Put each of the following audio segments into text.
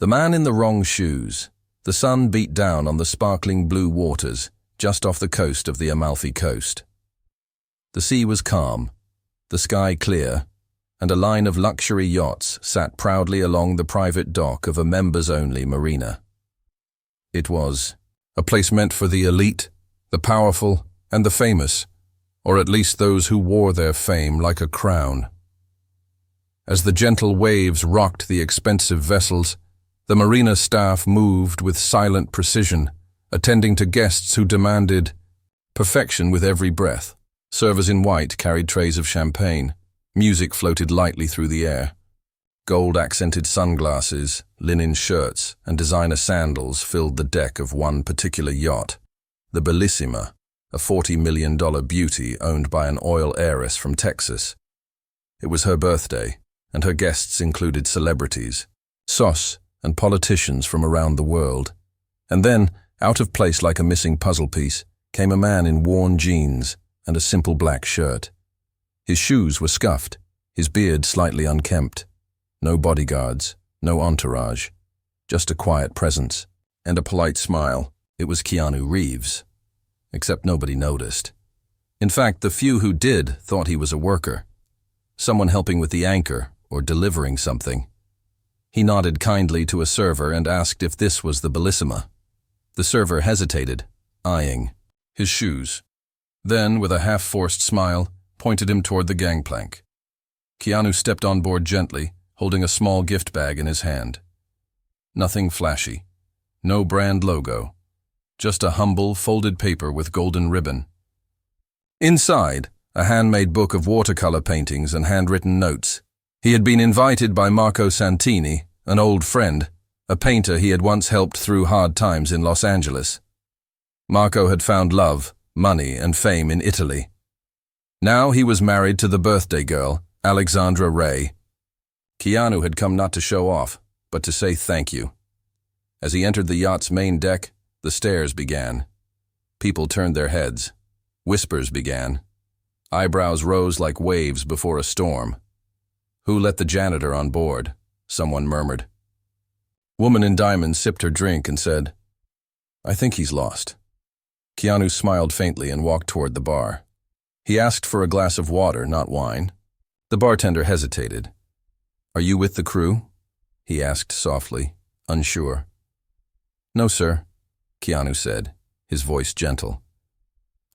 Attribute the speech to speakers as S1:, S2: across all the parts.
S1: The man in the wrong shoes. The sun beat down on the sparkling blue waters just off the coast of the Amalfi Coast. The sea was calm, the sky clear, and a line of luxury yachts sat proudly along the private dock of a members-only marina. It was a place meant for the elite, the powerful, and the famous, or at least those who wore their fame like a crown. As the gentle waves rocked the expensive vessels, the marina staff moved with silent precision, attending to guests who demanded perfection with every breath. Servers in white carried trays of champagne. Music floated lightly through the air. Gold-accented sunglasses, linen shirts, and designer sandals filled the deck of one particular yacht, the Bellissima, a $40 million beauty owned by an oil heiress from Texas. It was her birthday, and her guests included celebrities, sauce, and politicians from around the world. And then, out of place like a missing puzzle piece, came a man in worn jeans and a simple black shirt. His shoes were scuffed, his beard slightly unkempt. No bodyguards, no entourage, just a quiet presence and a polite smile. It was Keanu Reeves. Except nobody noticed. In fact, the few who did thought he was a worker, someone helping with the anchor or delivering something. He nodded kindly to a server and asked if this was the Bellissima. The server hesitated, eyeing his shoes. Then, with a half-forced smile, pointed him toward the gangplank. Keanu stepped on board gently, holding a small gift bag in his hand. Nothing flashy. No brand logo. Just a humble, folded paper with golden ribbon. Inside, a handmade book of watercolor paintings and handwritten notes. He had been invited by Marco Santini, an old friend, a painter he had once helped through hard times in Los Angeles. Marco had found love, money, and fame in Italy. Now he was married to the birthday girl, Alexandra Ray. Keanu had come not to show off, but to say thank you. As he entered the yacht's main deck, the stares began. People turned their heads. Whispers began. Eyebrows rose like waves before a storm. "Who let the janitor on board?" someone murmured. Woman in diamonds sipped her drink and said, "I think he's lost." Keanu smiled faintly and walked toward the bar. He asked for a glass of water, not wine. The bartender hesitated. "Are you with the crew?" he asked softly, unsure. "No, sir," Keanu said, his voice gentle.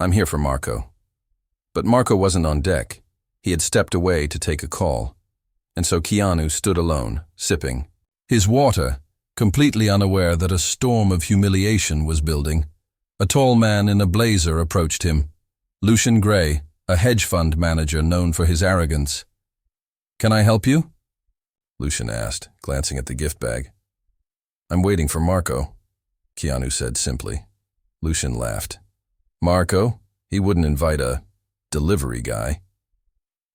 S1: "I'm here for Marco." But Marco wasn't on deck. He had stepped away to take a call. And so Keanu stood alone, sipping his water, completely unaware that a storm of humiliation was building. A tall man in a blazer approached him. Lucian Gray, a hedge fund manager known for his arrogance. "Can I help you?" Lucian asked, glancing at the gift bag. "I'm waiting for Marco," Keanu said simply. Lucian laughed. "Marco? He wouldn't invite a delivery guy."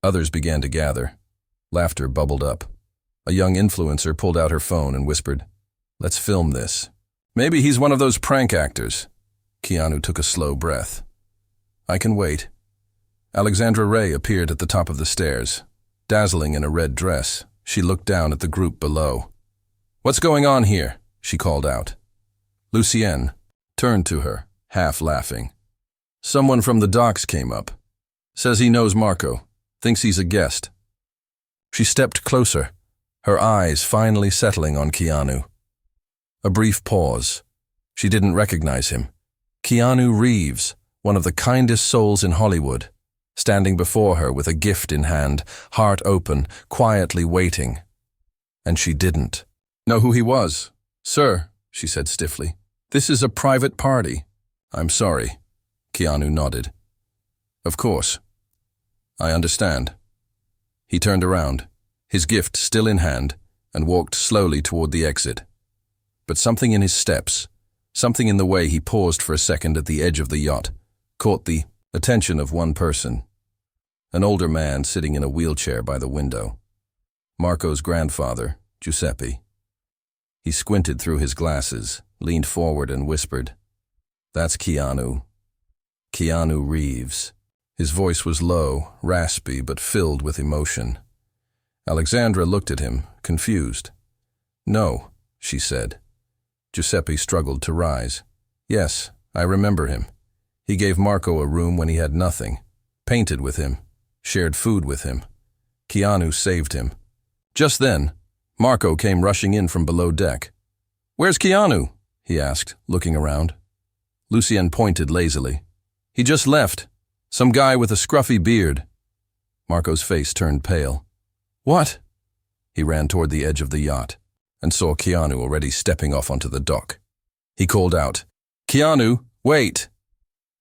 S1: Others began to gather. Laughter bubbled up. A young influencer pulled out her phone and whispered, "Let's film this." "Maybe he's one of those prank actors." Keanu took a slow breath. "I can wait." Alexandra Ray appeared at the top of the stairs. Dazzling in a red dress, she looked down at the group below. "What's going on here?" she called out. Lucienne turned to her, half laughing. "Someone from the docks came up. Says he knows Marco, thinks he's a guest." She stepped closer, her eyes finally settling on Keanu. A brief pause. She didn't recognize him. Keanu Reeves, one of the kindest souls in Hollywood, standing before her with a gift in hand, heart open, quietly waiting. And she didn't know who he was. "Sir," she said stiffly, "this is a private party." "I'm sorry," Keanu nodded. "Of course. I understand." He turned around, his gift still in hand, and walked slowly toward the exit. But something in his steps, something in the way he paused for a second at the edge of the yacht, caught the attention of one person. An older man sitting in a wheelchair by the window. Marco's grandfather, Giuseppe. He squinted through his glasses, leaned forward and whispered, "That's Keanu. Keanu Reeves." His voice was low, raspy, but filled with emotion. Alexandra looked at him, confused. "No," she said. Giuseppe struggled to rise. Yes, I remember him. He gave Marco a room when he had nothing, painted with him, shared food with him. Keanu saved him. Just then, Marco came rushing in from below deck. "Where's Keanu?" he asked, looking around. Lucien pointed lazily. "He just left. Some guy with a scruffy beard." Marco's face turned pale. "What?" He ran toward the edge of the yacht and saw Keanu already stepping off onto the dock. He called out, "Keanu, wait!"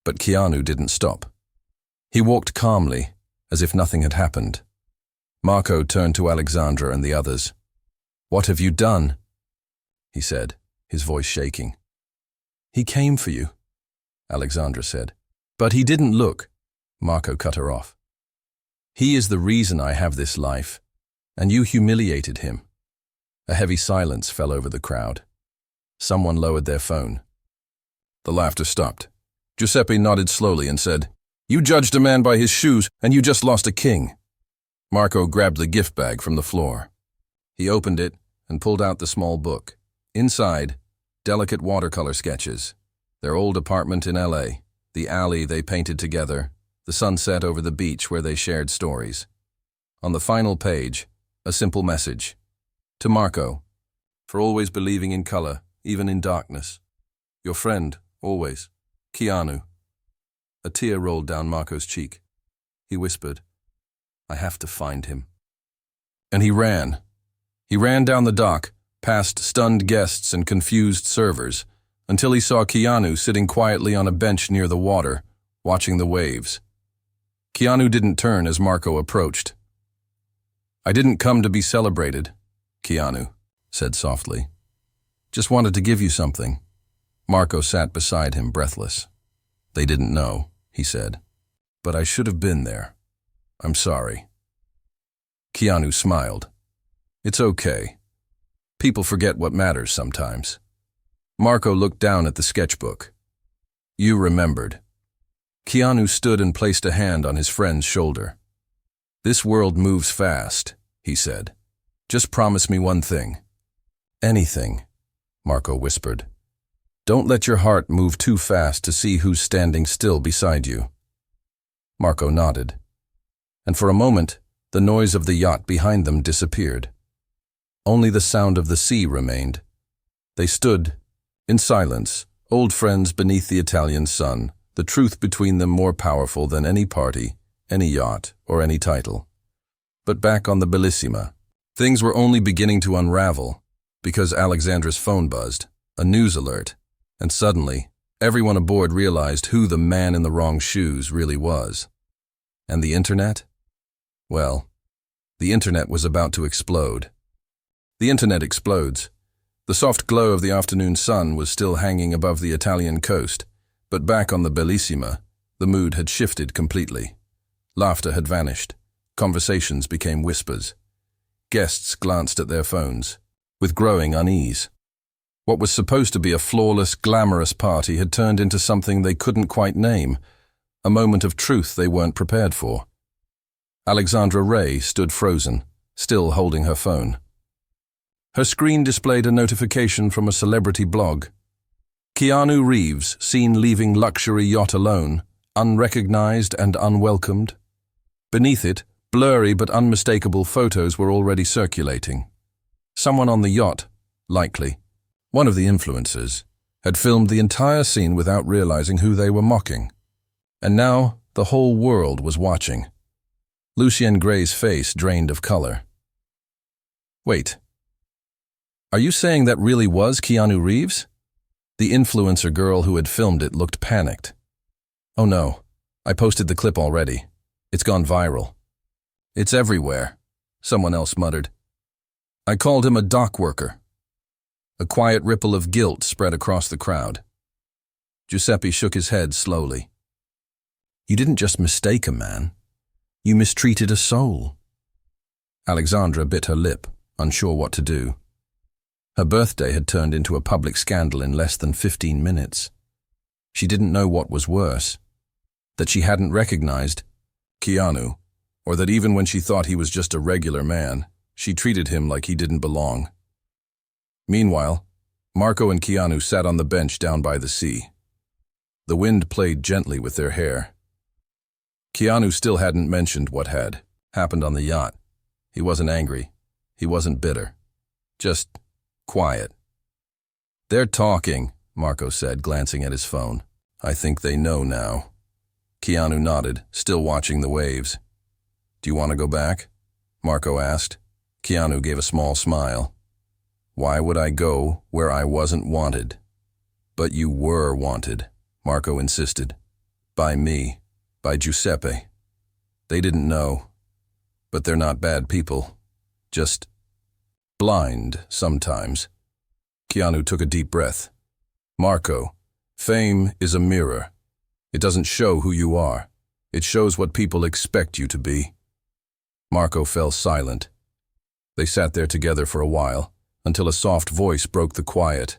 S1: But Keanu didn't stop. He walked calmly, as if nothing had happened. Marco turned to Alexandra and the others. "What have you done?" he said, his voice shaking. "He came for you," Alexandra said. "But he didn't look." Marco cut her off. "He is the reason I have this life, and you humiliated him." A heavy silence fell over the crowd. Someone lowered their phone. The laughter stopped. Giuseppe nodded slowly and said, "You judged a man by his shoes, and you just lost a king." Marco grabbed the gift bag from the floor. He opened it and pulled out the small book. Inside, delicate watercolor sketches. Their old apartment in LA, the alley they painted together, the sunset over the beach where they shared stories. On the final page, a simple message. To Marco, for always believing in color, even in darkness. Your friend, always, Keanu. A tear rolled down Marco's cheek. He whispered, "I have to find him." And he ran. He ran down the dock, past stunned guests and confused servers, until he saw Keanu sitting quietly on a bench near the water, watching the waves. Keanu didn't turn as Marco approached. "I didn't come to be celebrated," Keanu said softly. "Just wanted to give you something." Marco sat beside him, breathless. "They didn't know," he said. "But I should have been there. I'm sorry." Keanu smiled. "It's okay. People forget what matters sometimes." Marco looked down at the sketchbook. "You remembered." Keanu stood and placed a hand on his friend's shoulder. "This world moves fast," he said. "Just promise me one thing." "Anything," Marco whispered. "Don't let your heart move too fast to see who's standing still beside you." Marco nodded. And for a moment, the noise of the yacht behind them disappeared. Only the sound of the sea remained. They stood, in silence, old friends beneath the Italian sun, the truth between them more powerful than any party, any yacht, or any title. But back on the Bellissima, things were only beginning to unravel, because Alexandra's phone buzzed, a news alert, and suddenly, everyone aboard realized who the man in the wrong shoes really was. And the internet? Well, the internet was about to explode. The internet explodes. The soft glow of the afternoon sun was still hanging above the Italian coast, but back on the Bellissima, the mood had shifted completely. Laughter had vanished. Conversations became whispers. Guests glanced at their phones, with growing unease. What was supposed to be a flawless, glamorous party had turned into something they couldn't quite name, a moment of truth they weren't prepared for. Alexandra Ray stood frozen, still holding her phone. Her screen displayed a notification from a celebrity blog. Keanu Reeves seen leaving Luxury Yacht alone, unrecognized and unwelcomed. Beneath it, blurry but unmistakable photos were already circulating. Someone on the yacht, likely, one of the influencers, had filmed the entire scene without realizing who they were mocking. And now the whole world was watching. Lucien Gray's face drained of color. "Wait. Are you saying that really was Keanu Reeves?" The influencer girl who had filmed it looked panicked. "Oh no, I posted the clip already. It's gone viral." "It's everywhere," someone else muttered. "I called him a dock worker." A quiet ripple of guilt spread across the crowd. Giuseppe shook his head slowly. "You didn't just mistake a man. You mistreated a soul." Alexandra bit her lip, unsure what to do. Her birthday had turned into a public scandal in less than 15 minutes. She didn't know what was worse, that she hadn't recognized Keanu, or that even when she thought he was just a regular man, she treated him like he didn't belong. Meanwhile, Marco and Keanu sat on the bench down by the sea. The wind played gently with their hair. Keanu still hadn't mentioned what had happened on the yacht. He wasn't angry. He wasn't bitter. Just quiet. "They're talking," Marco said, glancing at his phone. "I think they know now." Keanu nodded, still watching the waves. "Do you want to go back?" Marco asked. Keanu gave a small smile. "Why would I go where I wasn't wanted?" "But you were wanted," Marco insisted. "By me, by Giuseppe. They didn't know. But they're not bad people. Just blind sometimes." Keanu took a deep breath. "Marco, fame is a mirror. It doesn't show who you are. It shows what people expect you to be." Marco fell silent. They sat there together for a while, until a soft voice broke the quiet.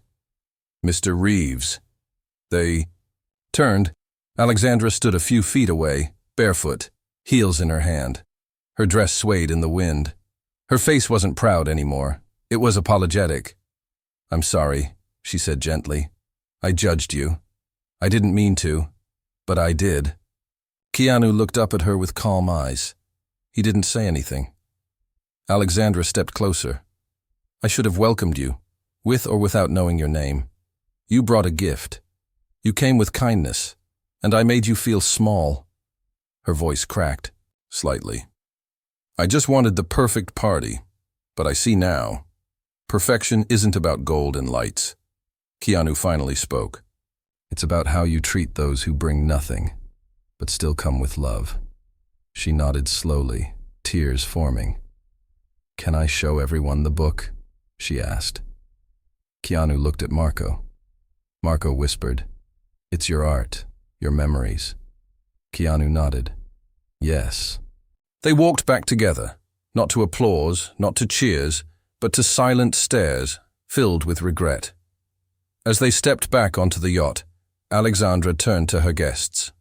S1: "Mr. Reeves." They turned. Alexandra stood a few feet away, barefoot, heels in her hand. Her dress swayed in the wind. Her face wasn't proud anymore. It was apologetic. "I'm sorry," she said gently. "I judged you. I didn't mean to, but I did." Keanu looked up at her with calm eyes. He didn't say anything. Alexandra stepped closer. "I should have welcomed you, with or without knowing your name. You brought a gift. You came with kindness, and I made you feel small." Her voice cracked, slightly. "I just wanted the perfect party, but I see now. Perfection isn't about gold and lights." Keanu finally spoke. "It's about how you treat those who bring nothing, but still come with love." She nodded slowly, tears forming. "Can I show everyone the book?" she asked. Keanu looked at Marco. Marco whispered, "It's your art, your memories." Keanu nodded. "Yes." They walked back together, not to applause, not to cheers, but to silent stares, filled with regret. As they stepped back onto the yacht, Alexandra turned to her guests.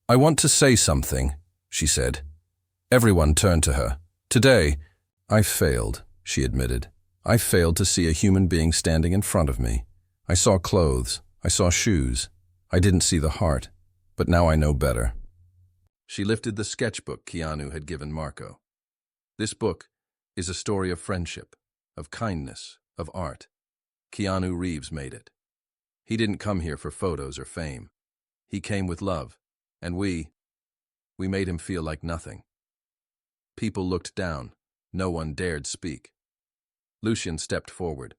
S1: "I want to say something," she said. Everyone turned to her. "Today, I failed," she admitted. "I failed to see a human being standing in front of me. I saw clothes. I saw shoes. I didn't see the heart. But now I know better." She lifted the sketchbook Keanu had given Marco. "This book is a story of friendship, of kindness, of art. Keanu Reeves made it. He didn't come here for photos or fame. He came with love, and we made him feel like nothing." People looked down. No one dared speak. Lucien stepped forward.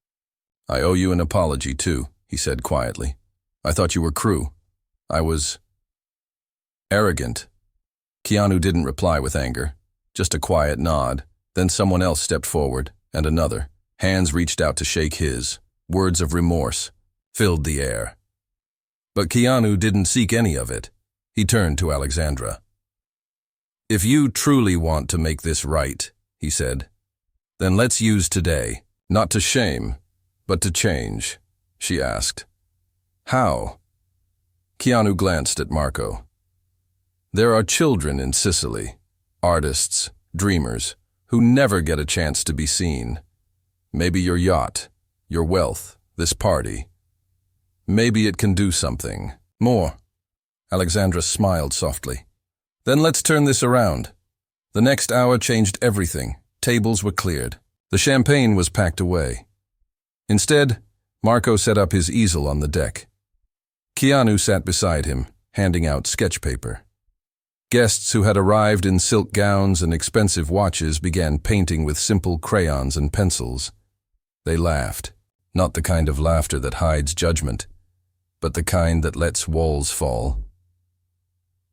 S1: "I owe you an apology, too," he said quietly. "I thought you were crew. I was arrogant." Keanu didn't reply with anger, just a quiet nod. Then someone else stepped forward, and another. Hands reached out to shake his. Words of remorse filled the air. But Keanu didn't seek any of it. He turned to Alexandra. "If you truly want to make this right," he said, "then let's use today, not to shame, but to change," she asked. "How?" Keanu glanced at Marco. "There are children in Sicily, artists, dreamers, who never get a chance to be seen. Maybe your yacht, your wealth, this party. Maybe it can do something more." Alexandra smiled softly. "Then let's turn this around." The next hour changed everything. Tables were cleared. The champagne was packed away. Instead, Marco set up his easel on the deck. Keanu sat beside him, handing out sketch paper. Guests who had arrived in silk gowns and expensive watches began painting with simple crayons and pencils. They laughed, not the kind of laughter that hides judgment, but the kind that lets walls fall.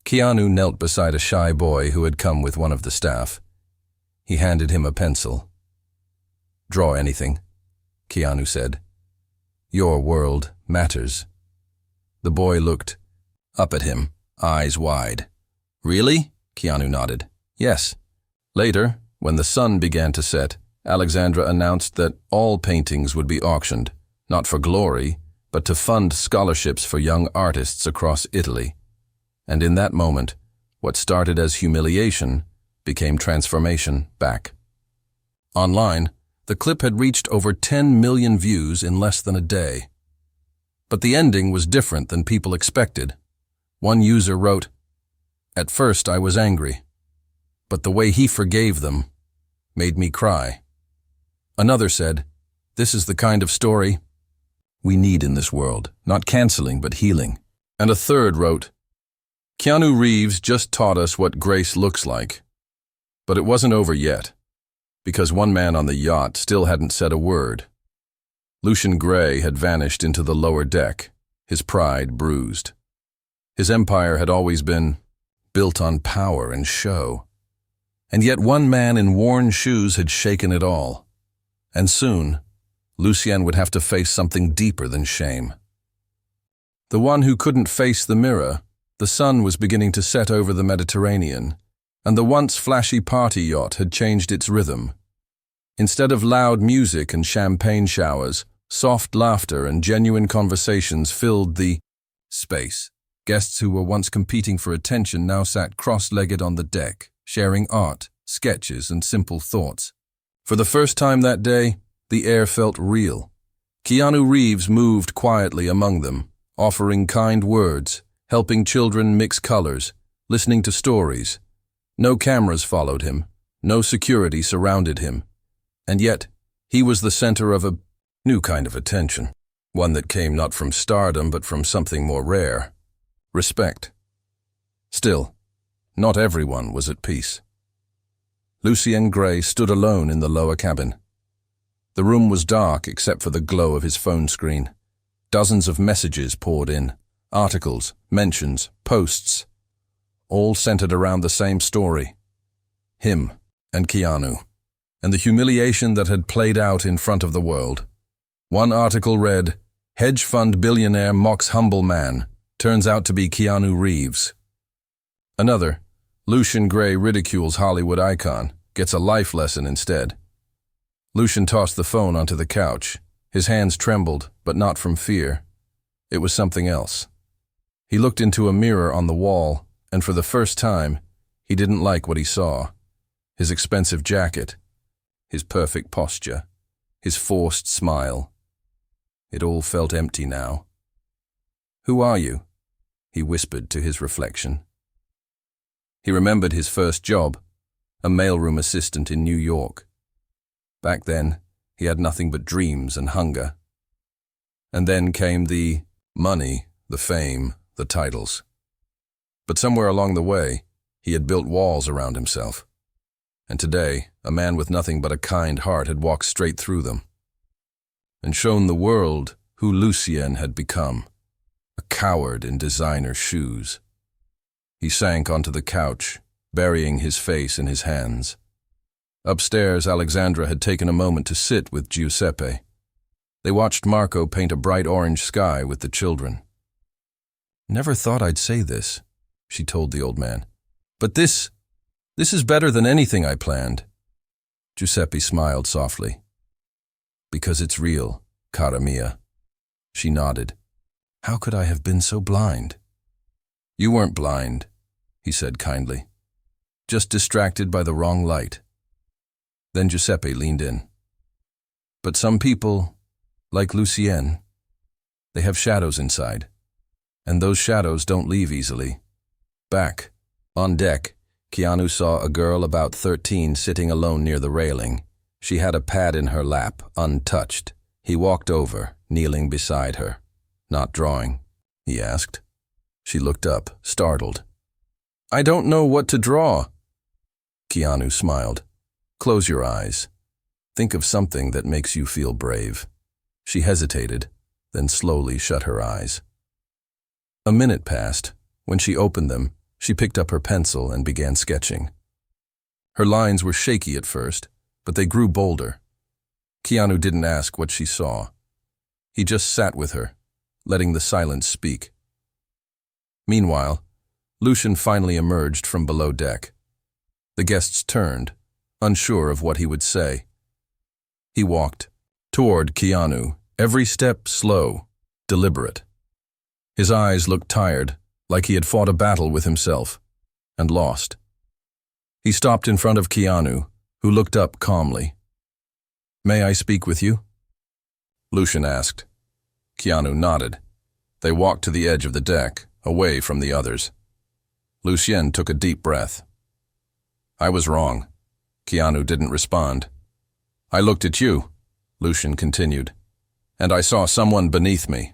S1: Keanu knelt beside a shy boy who had come with one of the staff. He handed him a pencil. "Draw anything," Keanu said. "Your world matters." The boy looked up at him, eyes wide. "Really?" Keanu nodded. "Yes." Later, when the sun began to set, Alexandra announced that all paintings would be auctioned, not for glory, but to fund scholarships for young artists across Italy. And in that moment, what started as humiliation became transformation back. Online, The clip had reached over 10 million views in less than a day. But the ending was different than people expected. One user wrote, "At first I was angry, but the way he forgave them made me cry." Another said, "This is the kind of story we need in this world, not canceling but healing." And a third wrote, "Keanu Reeves just taught us what grace looks like." But it wasn't over yet, because one man on the yacht still hadn't said a word. Lucian Gray had vanished into the lower deck, his pride bruised. His empire had always been built on power and show. And yet one man in worn shoes had shaken it all. And soon, Lucien would have to face something deeper than shame. The one who couldn't face the mirror, the sun was beginning to set over the Mediterranean, and the once flashy party yacht had changed its rhythm. Instead of loud music and champagne showers, soft laughter and genuine conversations filled the space. Guests who were once competing for attention now sat cross-legged on the deck, sharing art, sketches, and simple thoughts. For the first time that day, the air felt real. Keanu Reeves moved quietly among them, offering kind words, helping children mix colors, listening to stories. No cameras followed him, no security surrounded him. And yet, he was the center of a new kind of attention, one that came not from stardom but from something more rare: respect. Still, not everyone was at peace. Lucien Gray stood alone in the lower cabin. The room was dark except for the glow of his phone screen. Dozens of messages poured in, articles, mentions, posts, all centered around the same story: him and Keanu, and the humiliation that had played out in front of the world. One article read, "Hedge fund billionaire mocks humble man, turns out to be Keanu Reeves." Another, "Lucian Gray ridicules Hollywood icon, gets a life lesson instead." Lucian tossed the phone onto the couch. His hands trembled, but not from fear. It was something else. He looked into a mirror on the wall, and for the first time, he didn't like what he saw. His expensive jacket, his perfect posture, his forced smile. It all felt empty now. "Who are you?" he whispered to his reflection. He remembered his first job, a mailroom assistant in New York. Back then, he had nothing but dreams and hunger. And then came the money, the fame, the titles. But somewhere along the way, he had built walls around himself. And today, a man with nothing but a kind heart had walked straight through them and shown the world who Lucien had become, a coward in designer shoes. He sank onto the couch, burying his face in his hands. Upstairs, Alexandra had taken a moment to sit with Giuseppe. They watched Marco paint a bright orange sky with the children. "Never thought I'd say this," she told the old man. "But this is better than anything I planned." Giuseppe smiled softly. "Because it's real, cara mia." She nodded. "How could I have been so blind?" "You weren't blind," he said kindly. "Just distracted by the wrong light." Then Giuseppe leaned in. "But some people, like Lucien, they have shadows inside, and those shadows don't leave easily." Back, on deck, Keanu saw a girl about 13 sitting alone near the railing. She had a pad in her lap, untouched. He walked over, kneeling beside her. "Not drawing?" he asked. She looked up, startled. "I don't know what to draw." Keanu smiled. "Close your eyes. Think of something that makes you feel brave." She hesitated, then slowly shut her eyes. A minute passed. When she opened them, she picked up her pencil and began sketching. Her lines were shaky at first, but they grew bolder. Keanu didn't ask what she saw. He just sat with her, letting the silence speak. Meanwhile, Lucian finally emerged from below deck. The guests turned, unsure of what he would say. He walked toward Keanu, every step slow, deliberate. His eyes looked tired, like he had fought a battle with himself, and lost. He stopped in front of Keanu, who looked up calmly. May I speak with you? Lucian asked. Keanu nodded. They walked to the edge of the deck, away from the others. Lucien took a deep breath. I was wrong. Keanu didn't respond. I looked at you, Lucian continued, and I saw someone beneath me.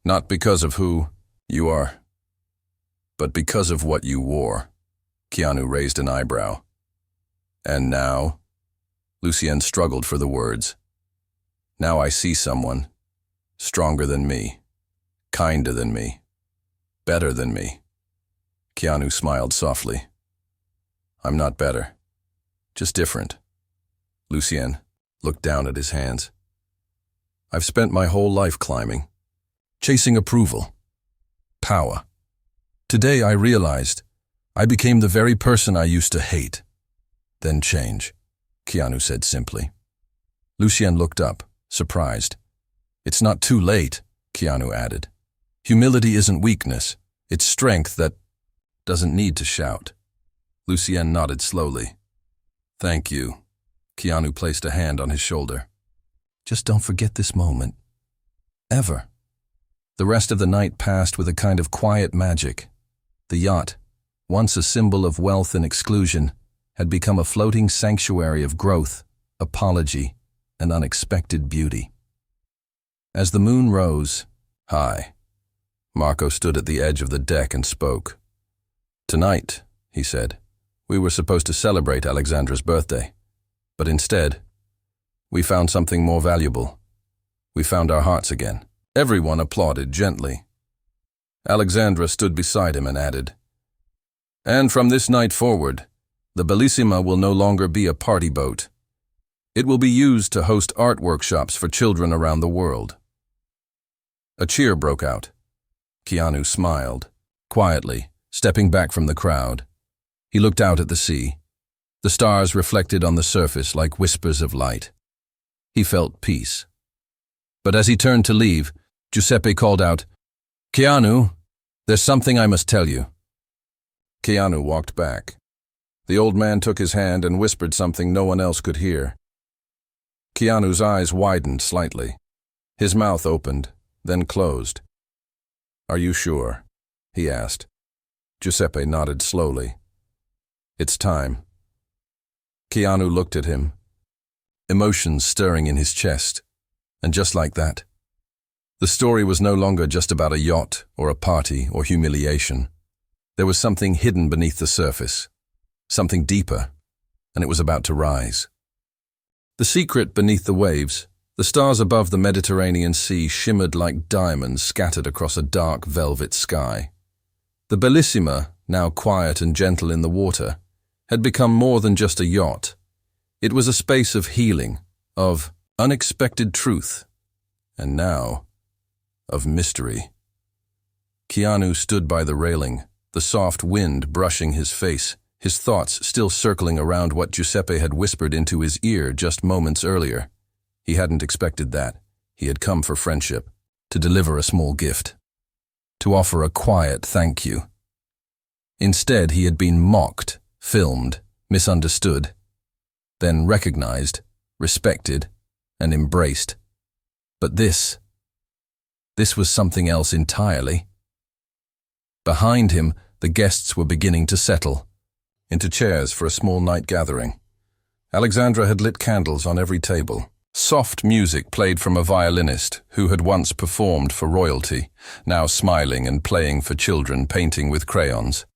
S1: Not because of who you are, but because of what you wore. Keanu raised an eyebrow. And now? Lucien struggled for the words. Now I see someone, stronger than me, kinder than me, better than me. Keanu smiled softly. I'm not better, just different. Lucien looked down at his hands. I've spent my whole life climbing, chasing approval, power. Today I realized I became the very person I used to hate. Then change, Keanu said simply. Lucien looked up, surprised. It's not too late, Keanu added. Humility isn't weakness, it's strength that doesn't need to shout. Lucien nodded slowly. Thank you. Keanu placed a hand on his shoulder. Just don't forget this moment. Ever. The rest of the night passed with a kind of quiet magic. The yacht, once a symbol of wealth and exclusion, had become a floating sanctuary of growth, apology, and unexpected beauty. As the moon rose, high, Marco stood at the edge of the deck and spoke. Tonight, he said, we were supposed to celebrate Alexandra's birthday, but instead, we found something more valuable. We found our hearts again. Everyone applauded gently. Alexandra stood beside him and added, and from this night forward, the Bellissima will no longer be a party boat. It will be used to host art workshops for children around the world. A cheer broke out. Keanu smiled, quietly, stepping back from the crowd. He looked out at the sea. The stars reflected on the surface like whispers of light. He felt peace. But as he turned to leave, Giuseppe called out, Keanu, there's something I must tell you. Keanu walked back. The old man took his hand and whispered something no one else could hear. Keanu's eyes widened slightly. His mouth opened, then closed. Are you sure? He asked. Giuseppe nodded slowly. It's time. Keanu looked at him, emotions stirring in his chest, and just like that, the story was no longer just about a yacht or a party or humiliation. There was something hidden beneath the surface, something deeper, and it was about to rise. The secret beneath the waves, the stars above the Mediterranean Sea shimmered like diamonds scattered across a dark velvet sky. The Bellissima, now quiet and gentle in the water, had become more than just a yacht. It was a space of healing, of unexpected truth, and now, of mystery. Keanu stood by the railing, the soft wind brushing his face, his thoughts still circling around what Giuseppe had whispered into his ear just moments earlier. He hadn't expected that. He had come for friendship, to deliver a small gift, to offer a quiet thank you. Instead, he had been mocked, filmed, misunderstood, then recognized, respected, and embraced. But this was something else entirely. Behind him, the guests were beginning to settle into chairs for a small night gathering. Alexandra had lit candles on every table. Soft music played from a violinist who had once performed for royalty, now smiling and playing for children painting with crayons.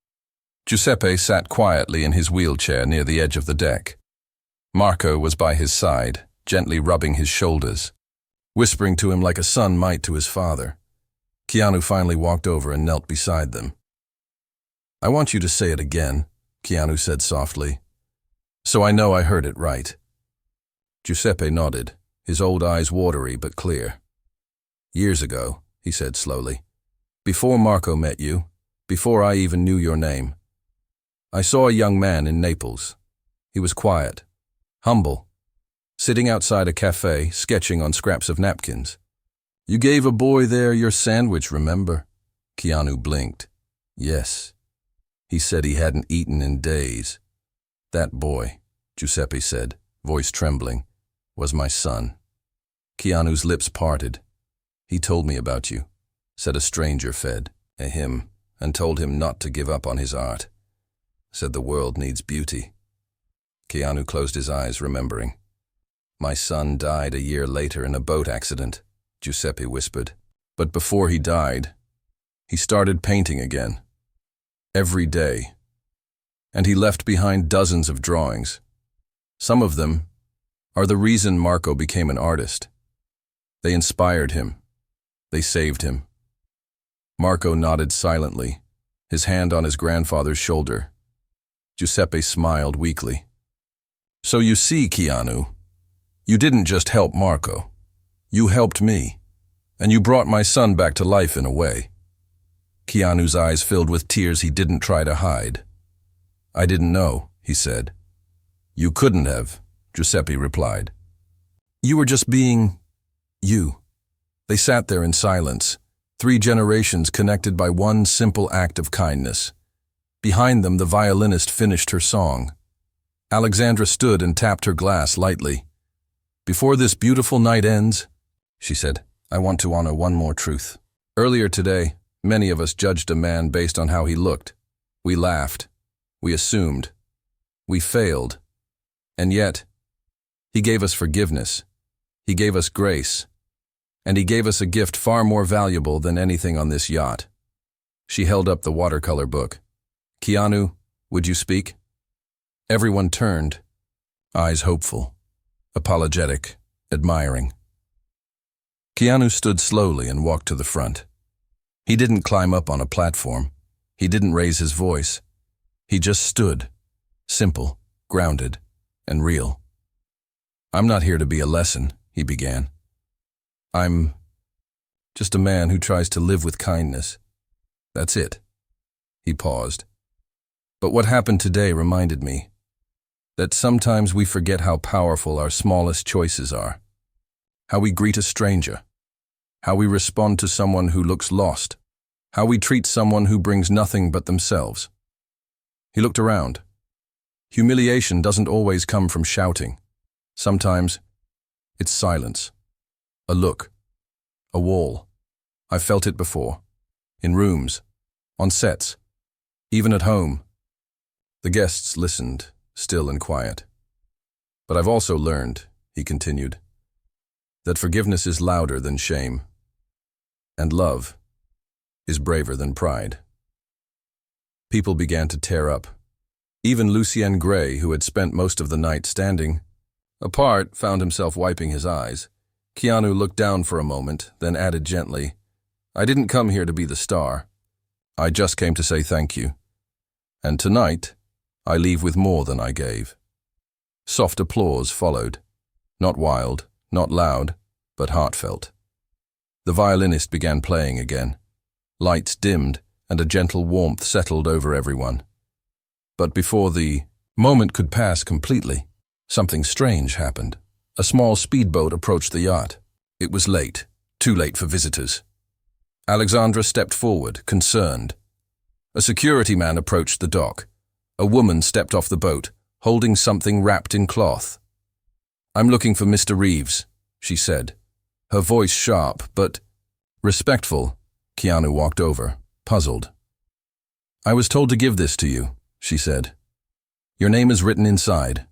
S1: Giuseppe sat quietly in his wheelchair near the edge of the deck. Marco was by his side, gently rubbing his shoulders, whispering to him like a son might to his father. Keanu finally walked over and knelt beside them. I want you to say it again, Keanu said softly, so I know I heard it right. Giuseppe nodded, his old eyes watery but clear. Years ago, he said slowly, before Marco met you, before I even knew your name, I saw a young man in Naples. He was quiet, humble, sitting outside a cafe, sketching on scraps of napkins. You gave a boy there your sandwich, remember? Keanu blinked. Yes. He said he hadn't eaten in days. That boy, Giuseppe said, voice trembling, was my son. Keanu's lips parted. He told me about you, said a stranger fed him, and told him not to give up on his art. Said the world needs beauty. Keanu closed his eyes, remembering. My son died a year later in a boat accident, Giuseppe whispered. But before he died, he started painting again. Every day. And he left behind dozens of drawings. Some of them are the reason Marco became an artist. They inspired him. They saved him. Marco nodded silently, his hand on his grandfather's shoulder. Giuseppe smiled weakly. So you see, Keanu, you didn't just help Marco. You helped me, and you brought my son back to life in a way. Keanu's eyes filled with tears he didn't try to hide. I didn't know, he said. You couldn't have, Giuseppe replied. You were just being you. They sat there in silence, 3 generations connected by one simple act of kindness. Behind them, the violinist finished her song. Alexandra stood and tapped her glass lightly. Before this beautiful night ends, she said, I want to honor one more truth. Earlier today, many of us judged a man based on how he looked. We laughed. We assumed. We failed. And yet, he gave us forgiveness. He gave us grace. And he gave us a gift far more valuable than anything on this yacht. She held up the watercolor book. Keanu, would you speak? Everyone turned, eyes hopeful, apologetic, admiring. Keanu stood slowly and walked to the front. He didn't climb up on a platform. He didn't raise his voice. He just stood, simple, grounded, and real. I'm not here to be a lesson, he began. I'm just a man who tries to live with kindness. That's it. He paused. But what happened today reminded me that sometimes we forget how powerful our smallest choices are. How we greet a stranger. How we respond to someone who looks lost. How we treat someone who brings nothing but themselves. He looked around. Humiliation doesn't always come from shouting. Sometimes it's silence. A look. A wall. I've felt it before. In rooms. On sets. Even at home. The guests listened, still and quiet. But I've also learned, he continued, that forgiveness is louder than shame. And love is braver than pride. People began to tear up. Even Lucien Gray, who had spent most of the night standing apart, found himself wiping his eyes. Keanu looked down for a moment, then added gently, I didn't come here to be the star. I just came to say thank you. And tonight, I leave with more than I gave. Soft applause followed. Not wild, not loud, but heartfelt. The violinist began playing again. Lights dimmed, and a gentle warmth settled over everyone. But before the moment could pass completely, something strange happened. A small speedboat approached the yacht. It was late, too late for visitors. Alexandra stepped forward, concerned. A security man approached the dock. A woman stepped off the boat, holding something wrapped in cloth. I'm looking for Mr. Reeves, she said, her voice sharp but respectful. Keanu walked over, puzzled. I was told to give this to you, she said. Your name is written inside.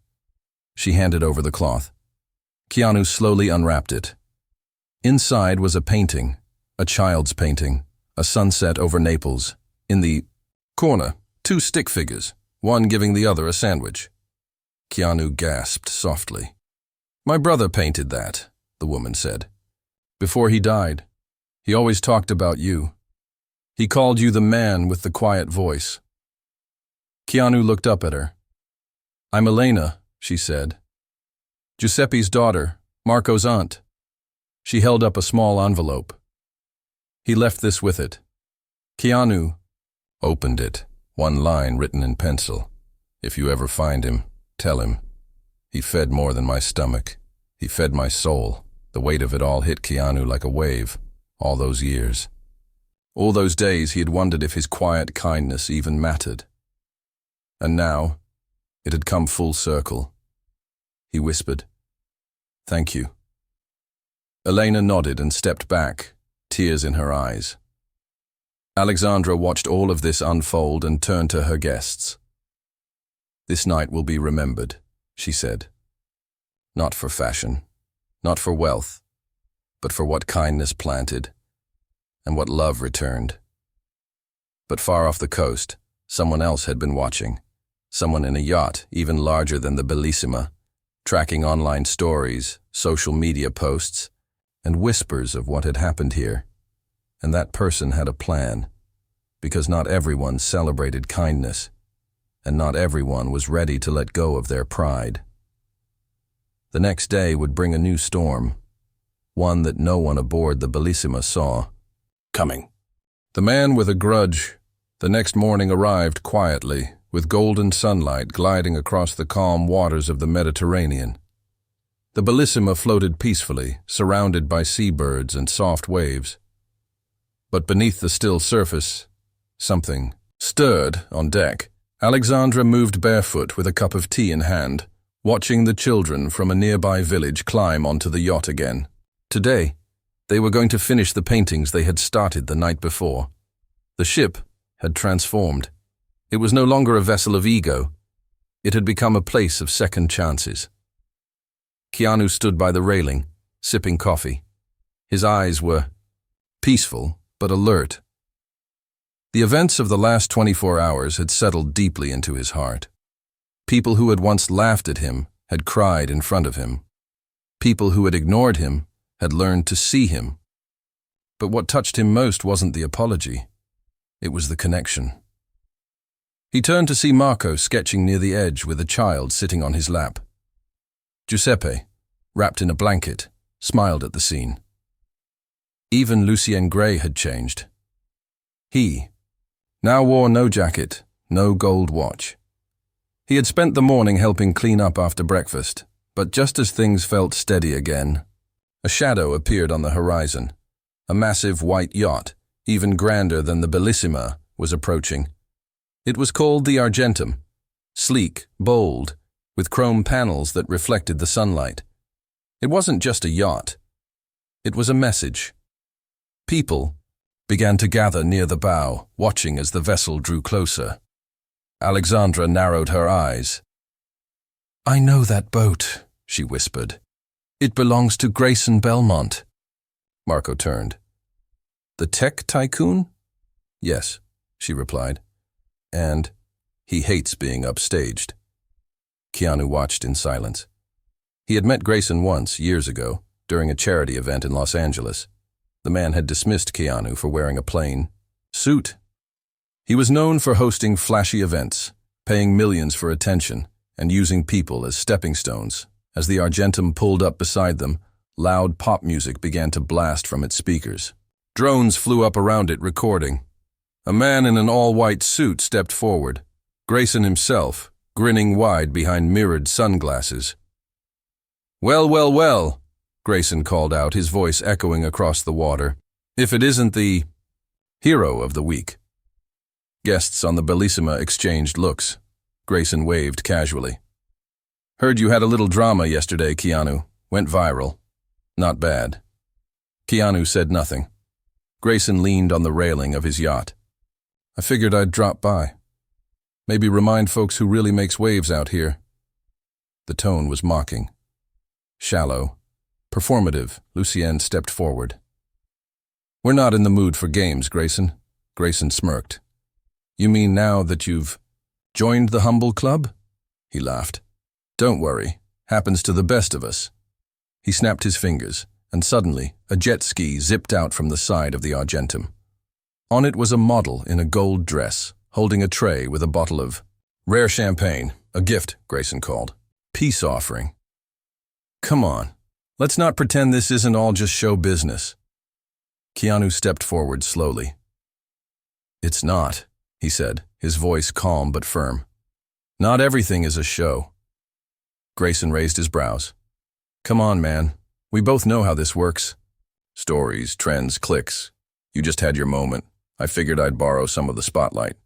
S1: She handed over the cloth. Keanu slowly unwrapped it. Inside was a painting, a child's painting, a sunset over Naples. In the corner, 2 stick figures, one giving the other a sandwich. Keanu gasped softly. My brother painted that, the woman said. Before he died, he always talked about you. He called you the man with the quiet voice. Keanu looked up at her. I'm Elena, she said. Giuseppe's daughter, Marco's aunt. She held up a small envelope. He left this with it. Keanu opened it, one line written in pencil. If you ever find him, tell him. He fed more than my stomach. He fed my soul. The weight of it all hit Keanu like a wave, all those years. All those days he had wondered if his quiet kindness even mattered. And now, it had come full circle. He whispered, Thank you. Elena nodded and stepped back, tears in her eyes. Alexandra watched all of this unfold and turned to her guests. This night will be remembered, she said. Not for fashion, not for wealth, but for what kindness planted and what love returned. But far off the coast, someone else had been watching. Someone in a yacht even larger than the Bellissima, tracking online stories, social media posts, and whispers of what had happened here. And that person had a plan, because not everyone celebrated kindness, and not everyone was ready to let go of their pride. The next day would bring a new storm, one that no one aboard the Bellissima saw coming. The man with a grudge the next morning arrived quietly, with golden sunlight gliding across the calm waters of the Mediterranean. The Bellissima floated peacefully, surrounded by seabirds and soft waves. But beneath the still surface, something stirred on deck. Alexandra moved barefoot with a cup of tea in hand, watching the children from a nearby village climb onto the yacht again. Today, they were going to finish the paintings they had started the night before. The ship had transformed. It was no longer a vessel of ego. It had become a place of second chances. Keanu stood by the railing, sipping coffee. His eyes were peaceful but alert. The events of the last 24 hours had settled deeply into his heart. People who had once laughed at him had cried in front of him. People who had ignored him had learned to see him. But what touched him most wasn't the apology. It was the connection. He turned to see Marco sketching near the edge with a child sitting on his lap. Giuseppe, wrapped in a blanket, smiled at the scene. Even Lucien Gray had changed. He now wore no jacket, no gold watch. He had spent the morning helping clean up after breakfast, but just as things felt steady again, a shadow appeared on the horizon. A massive white yacht, even grander than the Bellissima, was approaching. It was called the Argentum, sleek, bold, with chrome panels that reflected the sunlight. It wasn't just a yacht. It was a message. People began to gather near the bow, watching as the vessel drew closer. Alexandra narrowed her eyes. "I know that boat," she whispered. "It belongs to Grayson Belmont." Marco turned. "The tech tycoon?" "Yes," she replied. "And he hates being upstaged." Keanu watched in silence. He had met Grayson once, years ago, during a charity event in Los Angeles. The man had dismissed Keanu for wearing a plain suit. He was known for hosting flashy events, paying millions for attention, and using people as stepping stones. As the Argentum pulled up beside them, loud pop music began to blast from its speakers. Drones flew up around it, recording. A man in an all-white suit stepped forward, Grayson himself, grinning wide behind mirrored sunglasses. "Well, well, well," Grayson called out, his voice echoing across the water. "If it isn't the hero of the week." Guests on the Bellissima exchanged looks. Grayson waved casually. "Heard you had a little drama yesterday, Keanu. Went viral. Not bad." Keanu said nothing. Grayson leaned on the railing of his yacht. "I figured I'd drop by. Maybe remind folks who really makes waves out here." The tone was mocking. Shallow, performative, Lucien stepped forward. "We're not in the mood for games, Grayson." Grayson smirked. "You mean now that you've joined the humble club?" He laughed. "Don't worry. Happens to the best of us." He snapped his fingers, and suddenly a jet ski zipped out from the side of the Argentum. On it was a model in a gold dress, holding a tray with a bottle of rare champagne. "A gift," Grayson called. "Peace offering." "Come on. Let's not pretend this isn't all just show business." Keanu stepped forward slowly. "It's not," he said, his voice calm but firm. "Not everything is a show." Grayson raised his brows. "Come on, man. We both know how this works. Stories, trends, clicks. You just had your moment. I figured I'd borrow some of the spotlight."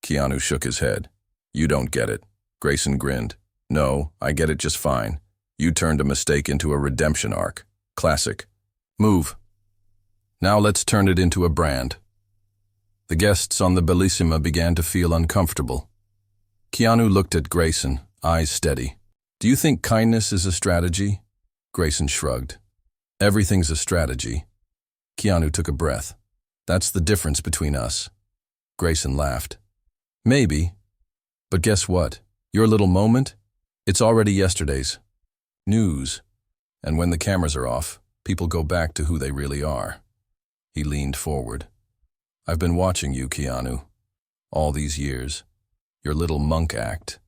S1: Keanu shook his head. "You don't get it." Grayson grinned. "No, I get it just fine. You turned a mistake into a redemption arc. Classic. Move. Now let's turn it into a brand. The guests on the Bellissima began to feel uncomfortable. Keanu looked at Grayson, eyes steady. Do you think kindness is a strategy? Grayson shrugged. Everything's a strategy. Keanu took a breath. That's the difference between us. Grayson laughed. Maybe. But guess what? Your little moment? It's already yesterday's news. And when the cameras are off, people go back to who they really are. He leaned forward. I've been watching you, Keanu, all these years. Your little monk act.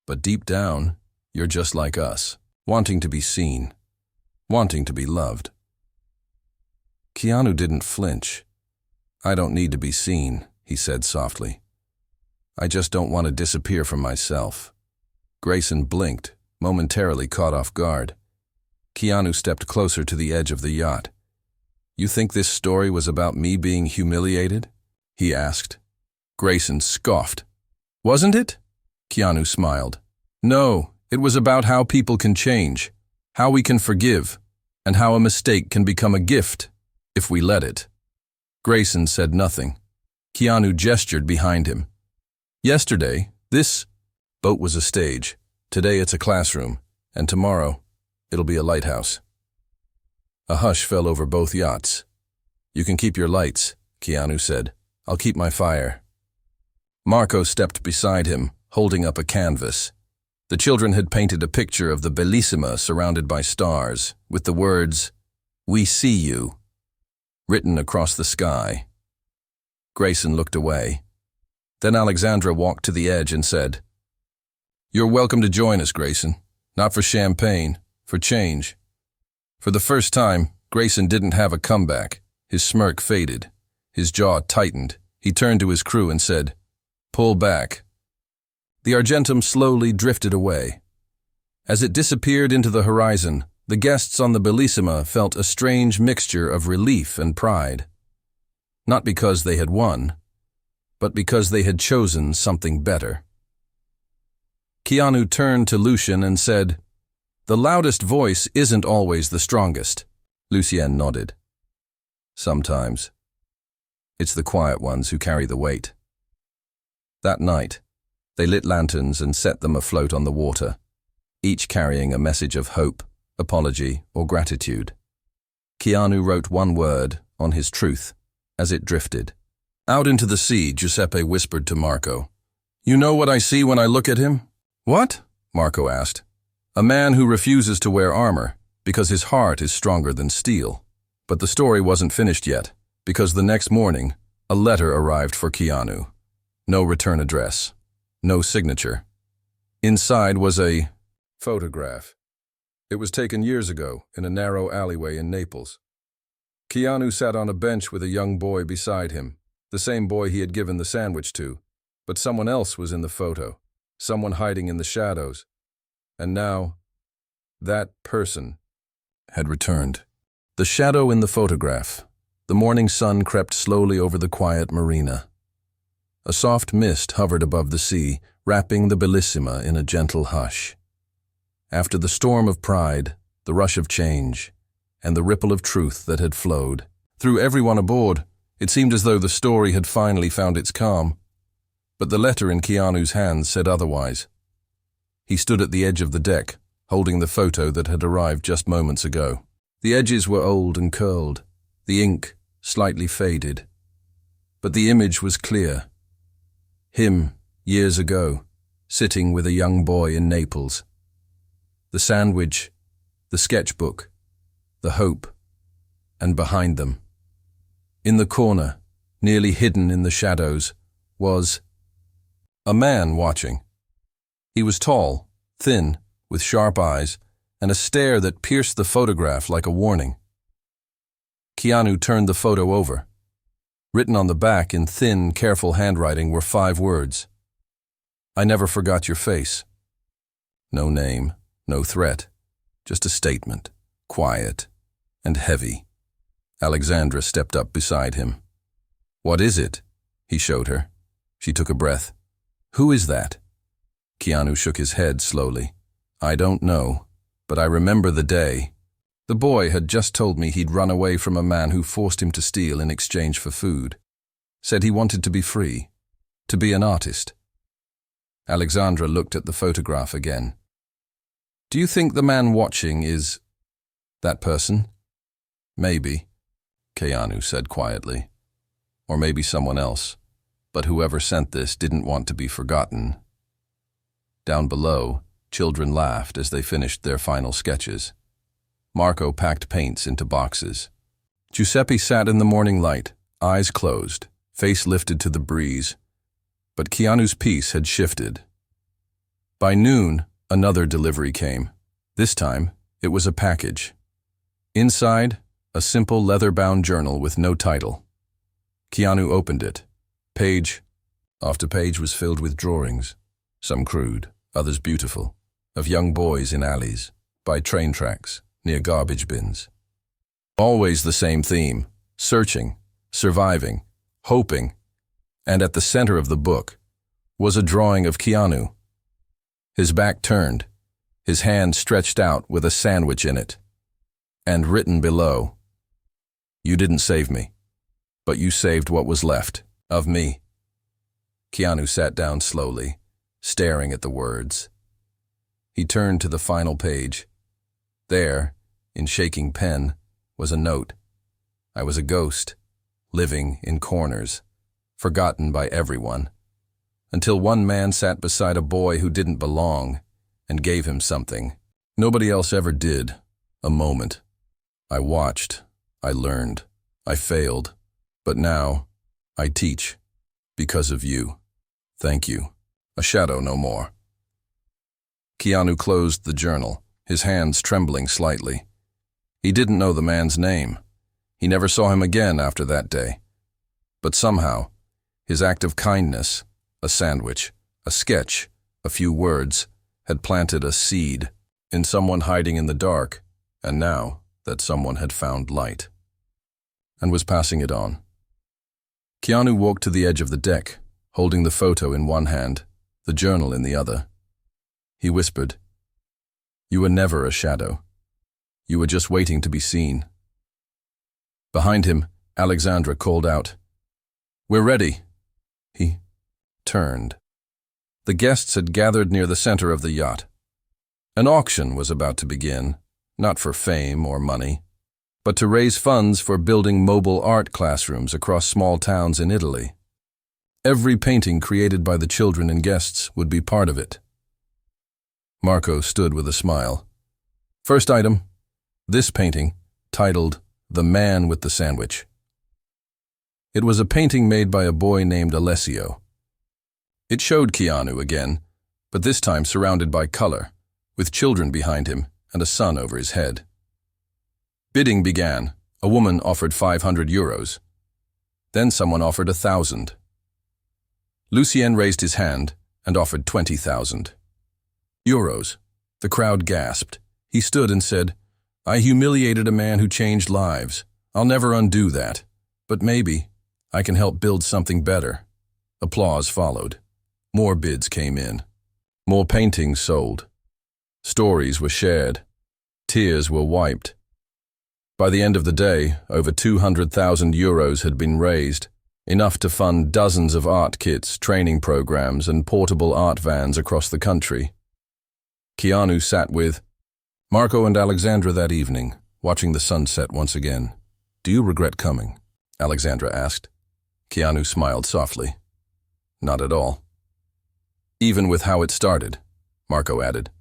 S1: But deep down, you're just like us, wanting to be seen, wanting to be loved. Keanu didn't flinch. I don't need to be seen, he said softly. I just don't want to disappear from myself. Grayson blinked, momentarily caught off guard. Keanu stepped closer to the edge of the yacht. You think this story was about me being humiliated? He asked. Grayson scoffed. Wasn't it? Keanu smiled. No, it was about how people can change, how we can forgive, and how a mistake can become a gift, if we let it. Grayson said nothing. Keanu gestured behind him. Yesterday, this boat was a stage. Today it's a classroom, and tomorrow it'll be a lighthouse. A hush fell over both yachts. You can keep your lights, Keanu said. I'll keep my fire. Marco stepped beside him, holding up a canvas. The children had painted a picture of the bellissima surrounded by stars, with the words, "We see you," written across the sky. Grayson looked away. Then Alexandra walked to the edge and said, You're welcome to join us, Grayson. Not for champagne, for change. For the first time, Grayson didn't have a comeback. His smirk faded. His jaw tightened. He turned to his crew and said, Pull back. The Argentum slowly drifted away. As it disappeared into the horizon, the guests on the Bellissima felt a strange mixture of relief and pride. Not because they had won, but because they had chosen something better. Keanu turned to Lucien and said, The loudest voice isn't always the strongest. Lucien nodded. Sometimes. It's the quiet ones who carry the weight. That night, they lit lanterns and set them afloat on the water, each carrying a message of hope, apology, or gratitude. Keanu wrote one word on his truth as it drifted. Out into the sea, Giuseppe whispered to Marco. You know what I see when I look at him? What? Marco asked. A man who refuses to wear armor because his heart is stronger than steel. But the story wasn't finished yet, because the next morning, a letter arrived for Keanu. No return address. No signature. Inside was a photograph. It was taken years ago in a narrow alleyway in Naples. Keanu sat on a bench with a young boy beside him, the same boy he had given the sandwich to, but someone else was in the photo, someone hiding in the shadows. And now, that person had returned. The shadow in the photograph. The morning sun crept slowly over the quiet marina. A soft mist hovered above the sea, wrapping the Bellissima in a gentle hush. After the storm of pride, the rush of change, and the ripple of truth that had flowed through everyone aboard, it seemed as though the story had finally found its calm. But the letter in Keanu's hands said otherwise. He stood at the edge of the deck, holding the photo that had arrived just moments ago. The edges were old and curled, the ink slightly faded. But the image was clear. Him, years ago, sitting with a young boy in Naples. The sandwich, the sketchbook, the hope, and behind them, in the corner, nearly hidden in the shadows, was a man watching. He was tall, thin, with sharp eyes, and a stare that pierced the photograph like a warning. Keanu turned the photo over. Written on the back in thin, careful handwriting were 5 words. I never forgot your face. No name, no threat, just a statement, quiet and heavy. Alexandra stepped up beside him. What is it? He showed her. She took a breath. Who is that? Keanu shook his head slowly. I don't know, but I remember the day. The boy had just told me he'd run away from a man who forced him to steal in exchange for food. Said he wanted to be free, to be an artist. Alexandra looked at the photograph again. Do you think the man watching is that person? Maybe, Keanu said quietly. Or maybe someone else. But whoever sent this didn't want to be forgotten. Down below, children laughed as they finished their final sketches. Marco packed paints into boxes. Giuseppe sat in the morning light, eyes closed, face lifted to the breeze. But Keanu's piece had shifted. By noon, another delivery came. This time, it was a package. Inside, a simple leather-bound journal with no title. Keanu opened it. Page after page was filled with drawings, some crude, others beautiful, of young boys in alleys, by train tracks, near garbage bins. Always the same theme: searching, surviving, hoping. And at the center of the book was a drawing of Keanu. His back turned, his hand stretched out with a sandwich in it. And written below, "You didn't save me, but you saved what was left of me." Keanu sat down slowly, staring at the words. He turned to the final page. There, in shaking pen, was a note. I was a ghost, living in corners, forgotten by everyone, until one man sat beside a boy who didn't belong and gave him something. Nobody else ever did. A moment. I watched, I learned, I failed, but now I teach, because of you. Thank you. A shadow no more. Keanu closed the journal, his hands trembling slightly. He didn't know the man's name. He never saw him again after that day. But somehow, his act of kindness, a sandwich, a sketch, a few words, had planted a seed in someone hiding in the dark, and now that someone had found light and was passing it on. Keanu walked to the edge of the deck, holding the photo in one hand, the journal in the other. He whispered, "You were never a shadow. You were just waiting to be seen." Behind him, Alexandra called out, "We're ready." He turned. The guests had gathered near the center of the yacht. An auction was about to begin, not for fame or money, but to raise funds for building mobile art classrooms across small towns in Italy. Every painting created by the children and guests would be part of it. Marco stood with a smile. First item, this painting, titled "The Man with the Sandwich." It was a painting made by a boy named Alessio. It showed Keanu again, but this time surrounded by color, with children behind him and a sun over his head. Bidding began. A woman offered €500. Then someone offered 1,000. Lucien raised his hand and offered 20,000 euros. The crowd gasped. He stood and said, "I humiliated a man who changed lives. I'll never undo that. But maybe I can help build something better." Applause followed. More bids came in. More paintings sold. Stories were shared. Tears were wiped. By the end of the day, over 200,000 euros had been raised, enough to fund dozens of art kits, training programs, and portable art vans across the country. Keanu sat with Marco and Alexandra that evening, watching the sunset once again. "Do you regret coming?" Alexandra asked. Keanu smiled softly. "Not at all." "Even with how it started," Marco added.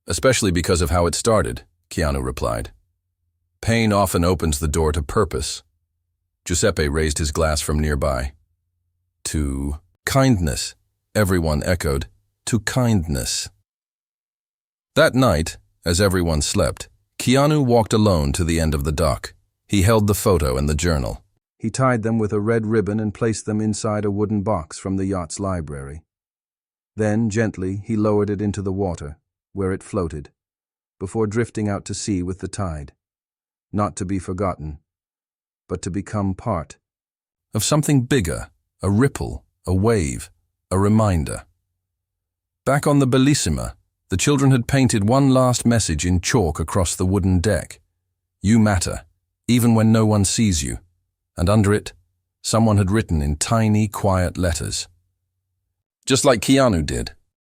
S1: "Especially because of how it started," Keanu replied. "Pain often opens the door to purpose." Giuseppe raised his glass from nearby. "To kindness," everyone echoed. "To kindness." That night, as everyone slept, Keanu walked alone to the end of the dock. He held the photo and the journal. He tied them with a red ribbon and placed them inside a wooden box from the yacht's library. Then, gently, he lowered it into the water, where it floated, before drifting out to sea with the tide, not to be forgotten, but to become part of something bigger, a ripple, a wave, a reminder. Back on the Bellissima, The children had painted one last message in chalk across the wooden deck. You matter, even when no one sees you. And under it, someone had written in tiny, quiet letters. Just like Keanu did.